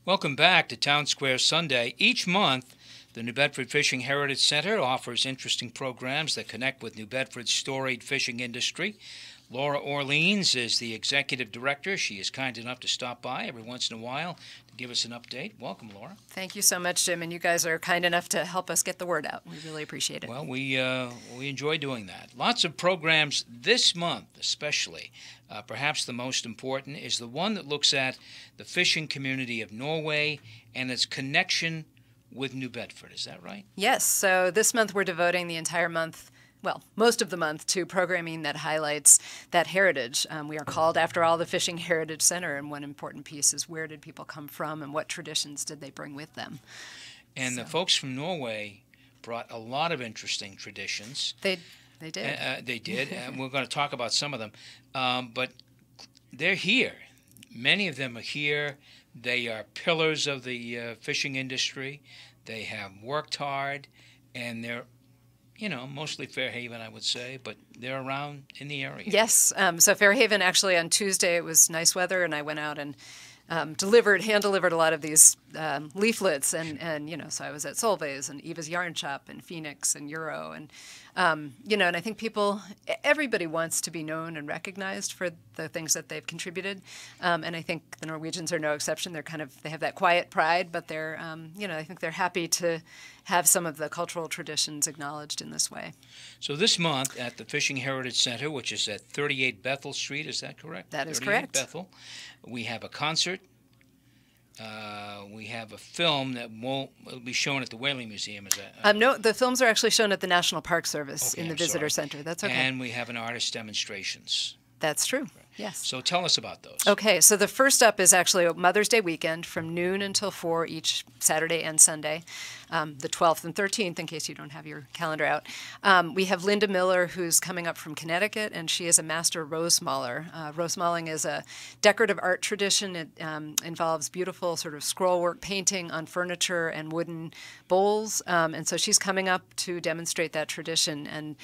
Welcome back to Townsquare Sunday. Each month, the New Bedford Fishing Heritage Center offers interesting programs that connect with New Bedford's storied fishing industry. Laura Orleans is the executive director. She is kind enough to stop by every once in a while to give us an update. Welcome, Laura. Thank you so much, Jim, and you guys are kind enough to help us get the word out. We really appreciate it. Well, we enjoy doing that. Lots of programs this month, especially. Perhaps the most important is the one that looks at the fishing community of Norway and its connection with New Bedford. Is that right? Yes. So this month we're devoting the entire month, well, most of the month, to programming that highlights that heritage. We are called, after all, the Fishing Heritage Center, and one important piece is where did people come from and what traditions did they bring with them. And the folks from Norway brought a lot of interesting traditions. They did. They did, and we're going to talk about some of them. But they're here. Many of them are here. They are pillars of the fishing industry. They have worked hard, and they're, mostly Fairhaven, I would say, but they're around in the area. Yes. So Fairhaven, actually, on Tuesday, it was nice weather, and I went out and hand-delivered a lot of these leaflets, and so I was at Solvay's and Eva's Yarn Shop and Phoenix and Euro, and and I think everybody wants to be known and recognized for the things that they've contributed, and I think the Norwegians are no exception. They have that quiet pride, but they're I think they're happy to have some of the cultural traditions acknowledged in this way. So this month at the Fishing Heritage Center, which is at 38 Bethel Street, is that correct? That is correct. Bethel. We have a concert. We have a film that will be shown at the Whaling Museum. Is that? No, the films are actually shown at the National Park Service in the Visitor Center. That's okay. And we have an artist demonstrations. That's true. Yes. So tell us about those. Okay, so the first up is actually a Mother's Day weekend from noon until 4 each Saturday and Sunday, the 12th and 13th, in case you don't have your calendar out. We have Linda Miller, who's coming up from Connecticut, and she is a master rose mauler. Rose mauling is a decorative art tradition. It involves beautiful sort of scrollwork painting on furniture and wooden bowls, and so she's coming up to demonstrate that tradition. And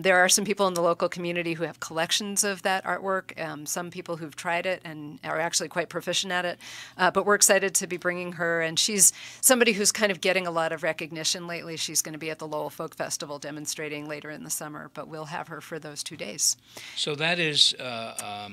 there are some people in the local community who have collections of that artwork. Some people who've tried it and are actually quite proficient at it. But we're excited to be bringing her, and she's somebody who's kind of getting a lot of recognition lately. She's going to be at the Lowell Folk Festival demonstrating later in the summer, but we'll have her for those 2 days. So that is a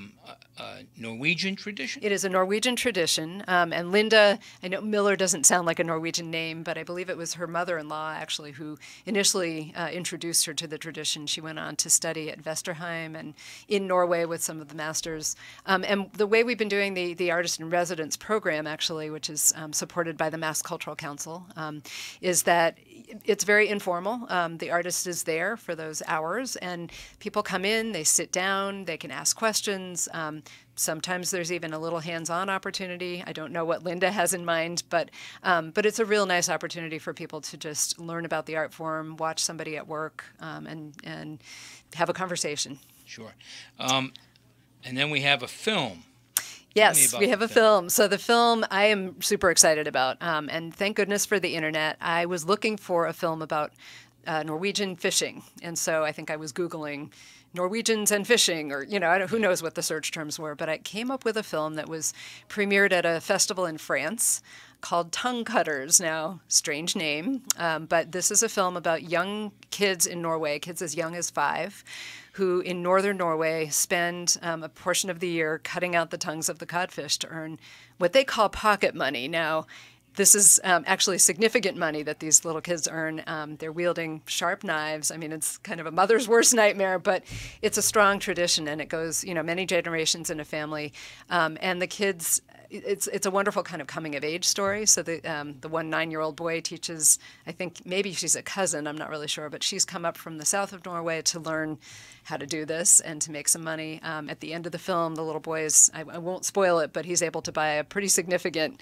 Norwegian tradition? It is a Norwegian tradition, and Linda, I know Miller doesn't sound like a Norwegian name, but I believe it was her mother-in-law actually who initially introduced her to the tradition. She went on to study at Vesterheim and in Norway with some of the masters. And the way we've been doing the Artist in Residence program, actually, which is supported by the Mass Cultural Council, is that it's very informal. The artist is there for those hours, and people come in, they sit down, they can ask questions. Sometimes there's even a little hands-on opportunity. I don't know what Linda has in mind, but it's a real nice opportunity for people to just learn about the art form, watch somebody at work, and have a conversation. Sure. And then we have a film. Yes, we have a film. So the film I am super excited about, and thank goodness for the internet. I was looking for a film about Norwegian fishing, and so I think I was Googling Norwegians and fishing, or who knows what the search terms were, but I came up with a film that was premiered at a festival in France called Tongue Cutters. Now, strange name, but this is a film about young kids in Norway, kids as young as 5, who in northern Norway spend a portion of the year cutting out the tongues of the codfish to earn what they call pocket money. Now, this is actually significant money that these little kids earn. They're wielding sharp knives. I mean, it's kind of a mother's worst nightmare, but it's a strong tradition, and it goes, many generations in a family. And the kids, it's a wonderful kind of coming-of-age story. So the one 9-year-old boy teaches, I think maybe she's a cousin, I'm not really sure, but she's come up from the south of Norway to learn how to do this and to make some money. At the end of the film, the little boy is, I won't spoil it, but he's able to buy a pretty significant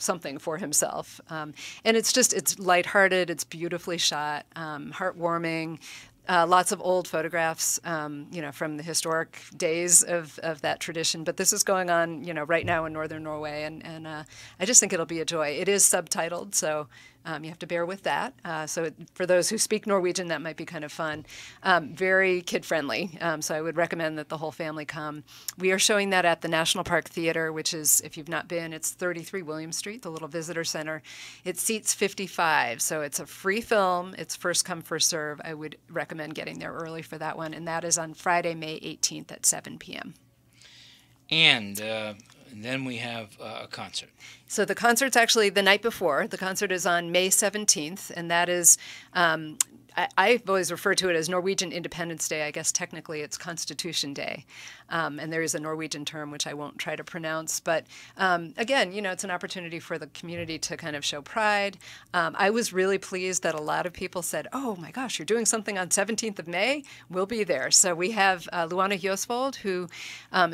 something for himself. And it's lighthearted, it's beautifully shot, heartwarming, lots of old photographs, from the historic days of that tradition. But this is going on, right now in northern Norway, and I just think it'll be a joy. It is subtitled, so You have to bear with that. So for those who speak Norwegian, that might be kind of fun. Very kid-friendly, so I would recommend that the whole family come. We are showing that at the National Park Theater, which is, if you've not been, it's 33 William Street, the little visitor center. It seats 55, so it's a free film. It's first come, first serve. I would recommend getting there early for that one, and that is on Friday, May 18th at 7 p.m. And then we have a concert. So the concert's actually the night before. The concert is on May 17th, and that is, I've always referred to it as Norwegian Independence Day. I guess technically it's Constitution Day. And there is a Norwegian term which I won't try to pronounce. But again, it's an opportunity for the community to kind of show pride. I was really pleased that a lot of people said, oh my gosh, you're doing something on 17th of May? We'll be there. So we have Luana Hjosvold, who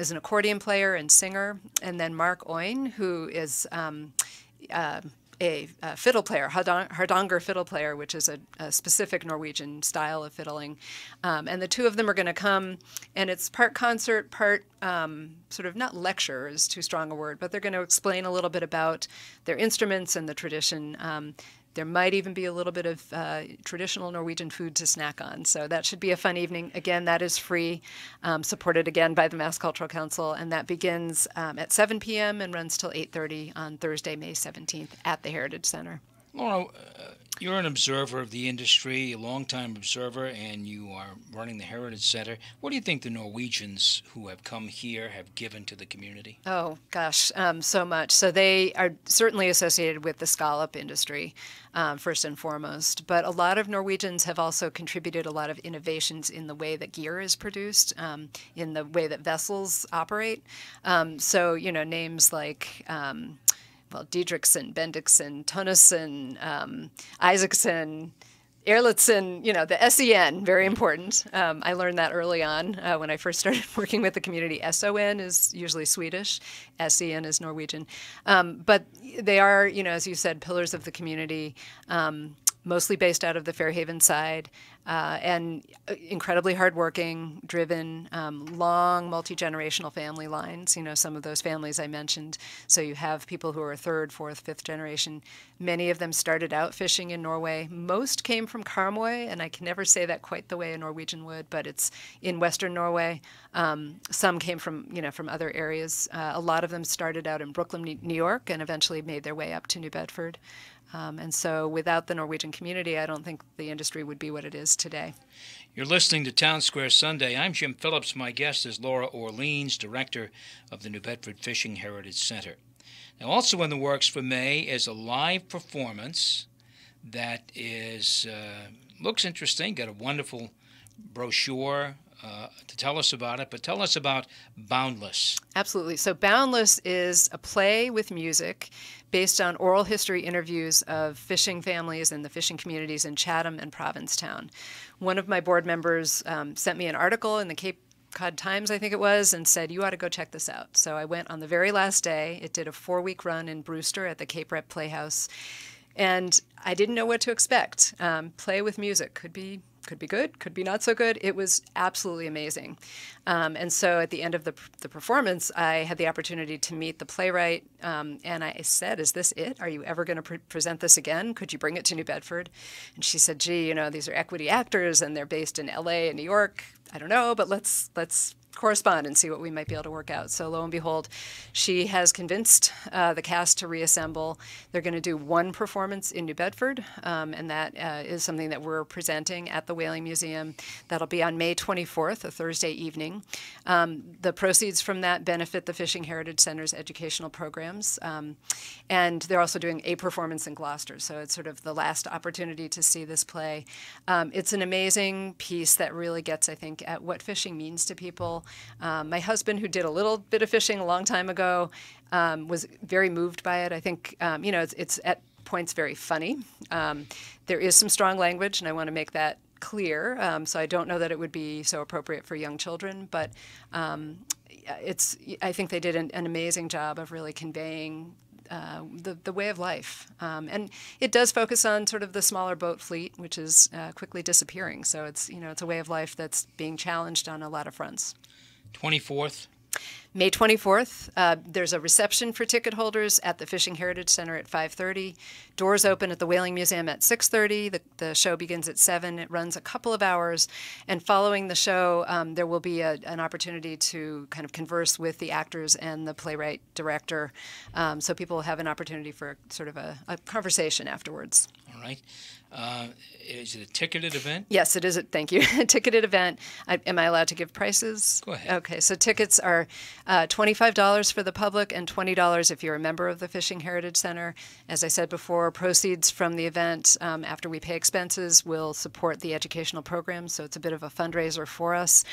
is an accordion player and singer, and then Mark Oyn, who is a fiddle player, hardanger fiddle player, which is a specific Norwegian style of fiddling. And the two of them are going to come, and it's part concert, part sort of, not lecture is too strong a word, but they're going to explain a little bit about their instruments and the tradition. There might even be a little bit of traditional Norwegian food to snack on. So that should be a fun evening. Again, that is free, supported again by the Mass Cultural Council, and that begins at 7 p.m. and runs till 8:30 on Thursday, May 17th at the Heritage Center. Laura, you're an observer of the industry, a longtime observer, and you are running the Heritage Center. What do you think the Norwegians who have come here have given to the community? Oh, gosh, so much. So they are certainly associated with the scallop industry, first and foremost. But a lot of Norwegians have also contributed a lot of innovations in the way that gear is produced, in the way that vessels operate. So, names like Didriksen, Bendiksen, Tønnesen, Isaacson, Erlitzen, the SEN, very important. I learned that early on when I first started working with the community. SON is usually Swedish, SEN is Norwegian. But they are, as you said, pillars of the community, mostly based out of the Fairhaven side, and incredibly hardworking, driven, long multi-generational family lines. Some of those families I mentioned. So you have people who are third, fourth, fifth generation. Many of them started out fishing in Norway. Most came from Karmøy, and I can never say that quite the way a Norwegian would, but it's in Western Norway. Some came from, from other areas. A lot of them started out in Brooklyn, New York, and eventually made their way up to New Bedford. And so without the Norwegian community, I don't think the industry would be what it is today. You're listening to Townsquare Sunday. I'm Jim Phillips. My guest is Laura Orleans, director of the New Bedford Fishing Heritage Center. Now, also in the works for May is a live performance that is looks interesting. Got a wonderful brochure to tell us about it, but tell us about Boundless. Absolutely. So Boundless is a play with music based on oral history interviews of fishing families and the fishing communities in Chatham and Provincetown. One of my board members sent me an article in the Cape Cod Times, I think it was, and said, you ought to go check this out. So I went on the very last day. It did a 4-week run in Brewster at the Cape Rep Playhouse. And I didn't know what to expect. Play with music could be good, could be not so good. It was absolutely amazing. And so at the end of the performance, I had the opportunity to meet the playwright, and I said, is this it? Are you ever going to present this again? Could you bring it to New Bedford? And she said, gee, these are equity actors, and they're based in LA and New York. I don't know, but let's correspond and see what we might be able to work out. So lo and behold, she has convinced the cast to reassemble. They're going to do one performance in New Bedford, and that is something that we're presenting at the Whaling Museum. That'll be on May 24th, a Thursday evening. The proceeds from that benefit the Fishing Heritage Center's educational programs, and they're also doing a performance in Gloucester, so it's sort of the last opportunity to see this play. It's an amazing piece that really gets, I think, at what fishing means to people. My husband, who did a little bit of fishing a long time ago, was very moved by it. I think, it's at points very funny. There is some strong language, and I want to make that clear. So I don't know that it would be so appropriate for young children, but I think they did an amazing job of really conveying the way of life. And it does focus on sort of the smaller boat fleet, which is quickly disappearing. So it's a way of life that's being challenged on a lot of fronts. 24th? May 24th, there's a reception for ticket holders at the Fishing Heritage Center at 5:30. Doors open at the Whaling Museum at 6:30. The show begins at 7. It runs a couple of hours. And following the show, there will be an opportunity to kind of converse with the actors and the playwright director. So people will have an opportunity for sort of a conversation afterwards. All right. Is it a ticketed event? Yes, it is. Thank you. A ticketed event. Am I allowed to give prices? Go ahead. Okay, so tickets are $25 for the public and $20 if you're a member of the Fishing Heritage Center. As I said before, proceeds from the event, after we pay expenses, will support the educational program, so it's a bit of a fundraiser for us.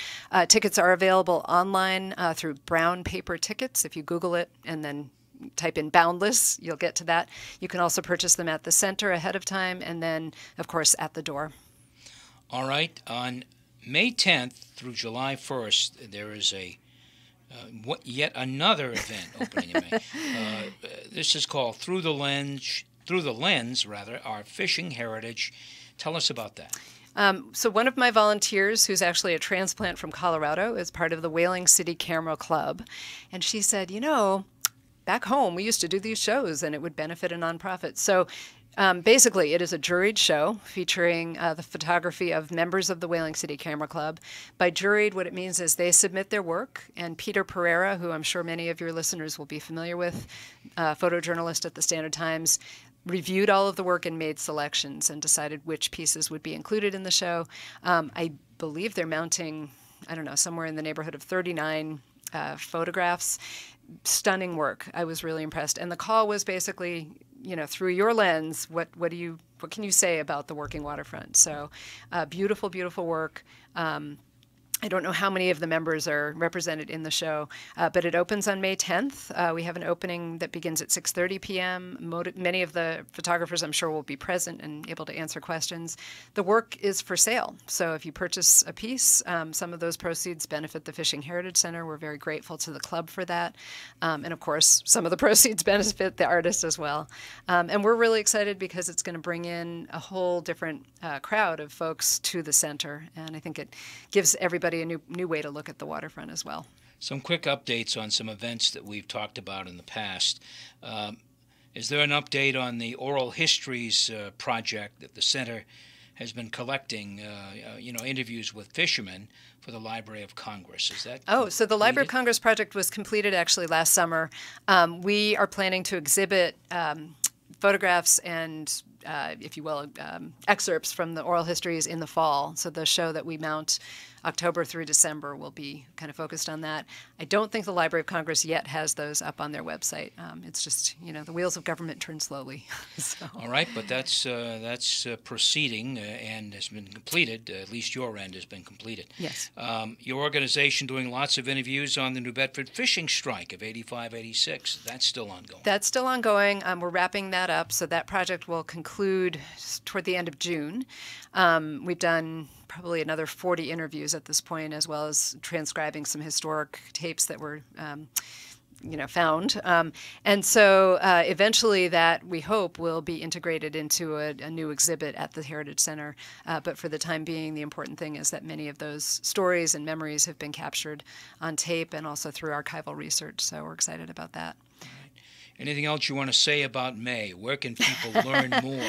Tickets are available online through brown paper tickets. If you Google it and then type in Boundless, you'll get to that. You can also purchase them at the center ahead of time and then, of course, at the door. All right. On May 10th through July 1st, there is yet another event opening in May. This is called Through the Lens, our Fishing Heritage. Tell us about that. So one of my volunteers, who's actually a transplant from Colorado, is part of the Whaling City Camera Club. And she said, back home, we used to do these shows, and it would benefit a nonprofit. So basically, it is a juried show featuring the photography of members of the Whaling City Camera Club. By juried, what it means is they submit their work, and Peter Pereira, who I'm sure many of your listeners will be familiar with, photojournalist at the Standard Times, reviewed all of the work and made selections and decided which pieces would be included in the show. I believe they're mounting, I don't know, somewhere in the neighborhood of 39 photographs. Stunning work. I was really impressed. And the call was basically, through your lens, what can you say about the working waterfront? So beautiful, beautiful work. I don't know how many of the members are represented in the show, but it opens on May 10th. We have an opening that begins at 6:30 p.m. Many of the photographers, I'm sure, will be present and able to answer questions. The work is for sale, so if you purchase a piece, some of those proceeds benefit the Fishing Heritage Center. We're very grateful to the club for that. And of course, some of the proceeds benefit the artist as well. And we're really excited because it's going to bring in a whole different crowd of folks to the center, and I think it gives everybody a new way to look at the waterfront as well. Some quick updates on some events that we've talked about in the past. Is there an update on the oral histories project that the center has been collecting, interviews with fishermen for the Library of Congress? Is that completed? So the Library of Congress project was completed actually last summer. We are planning to exhibit photographs and if you will, excerpts from the oral histories in the fall. So the show that we mount October through December will be kind of focused on that. I don't think the Library of Congress yet has those up on their website. It's just, the wheels of government turn slowly. So. All right, but that's proceeding and has been completed. At least your end has been completed. Yes. Your organization doing lots of interviews on the New Bedford fishing strike of 85, 86. That's still ongoing. That's still ongoing. We're wrapping that up, so that project will conclude toward the end of June. We've done probably another 40 interviews at this point, as well as transcribing some historic tapes that were found. And so eventually that, we hope, will be integrated into a new exhibit at the Heritage Center. But for the time being, the important thing is that many of those stories and memories have been captured on tape and also through archival research. So we're excited about that. Anything else you want to say about May? Where can people learn more?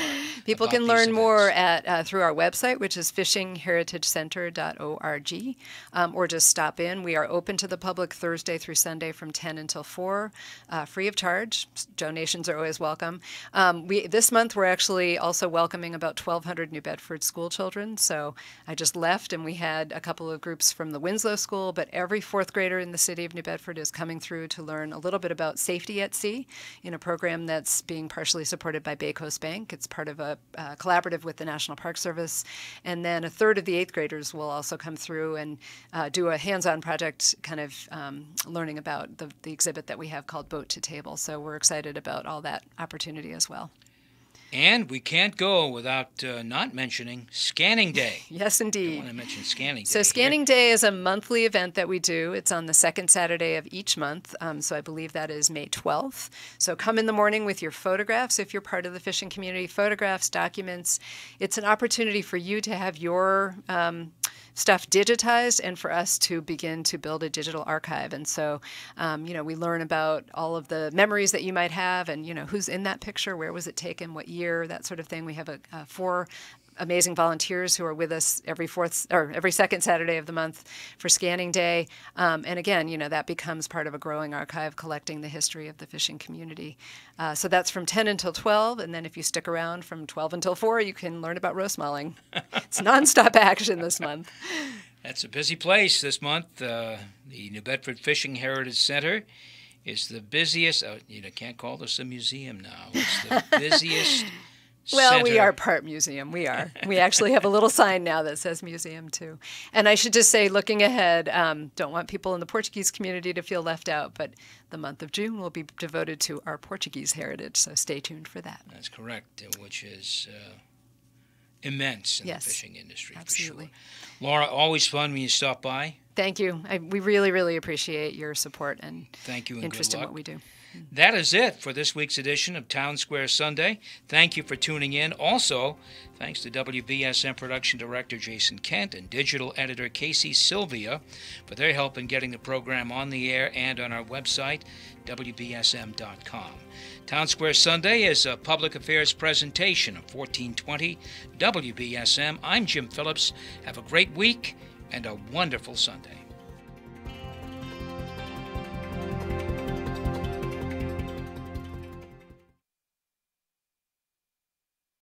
People can learn more at through our website, which is fishingheritagecenter.org, or just stop in. We are open to the public Thursday through Sunday from 10 until 4, free of charge. Donations are always welcome. This month, we're actually also welcoming about 1,200 New Bedford school children. So I just left, and we had a couple of groups from the Winslow School, but every fourth grader in the city of New Bedford is coming through to learn a little bit about safety at sea, in a program that's being partially supported by Bay Coast Bank. It's part of a collaborative with the National Park Service. And then a third of the 8th graders will also come through and do a hands-on project, kind of learning about the exhibit that we have called Boat to Table. So we're excited about all that opportunity as well. And we can't go without not mentioning Scanning Day. Yes, indeed. I want to mention Scanning Day. So Scanning Day is a monthly event that we do. It's on the second Saturday of each month. So I believe that is May 12th. So come in the morning with your photographs if you're part of the fishing community. Photographs, documents. It's an opportunity for you to have your stuff digitized and for us to begin to build a digital archive. And so, we learn about all of the memories that you might have and, who's in that picture, where was it taken, what year, that sort of thing. We have 4 amazing volunteers who are with us every second Saturday of the month for Scanning Day. And again, that becomes part of a growing archive collecting the history of the fishing community. So that's from 10 until 12. And then if you stick around from 12 until 4, you can learn about roast mulling. It's nonstop action this month. That's a busy place this month. The New Bedford Fishing Heritage Center is the busiest. You can't call this a museum now. It's the busiest Well, center. we are part museum. We are. We actually have a little sign now that says museum, too. And I should just say, looking ahead, don't want people in the Portuguese community to feel left out, but the month of June will be devoted to our Portuguese heritage, so stay tuned for that. That's correct, which is immense in the fishing industry, absolutely. for sure. Laura, always fun when you stop by. Thank you. We really, really appreciate your support and Thank you and interest good luck. in what we do. That is it for this week's edition of Townsquare Sunday. Thank you for tuning in. Also, thanks to WBSM Production Director Jason Kent and Digital Editor Casey Sylvia for their help in getting the program on the air and on our website, WBSM.com. Townsquare Sunday is a public affairs presentation of 1420 WBSM. I'm Jim Phillips. Have a great week and a wonderful Sunday.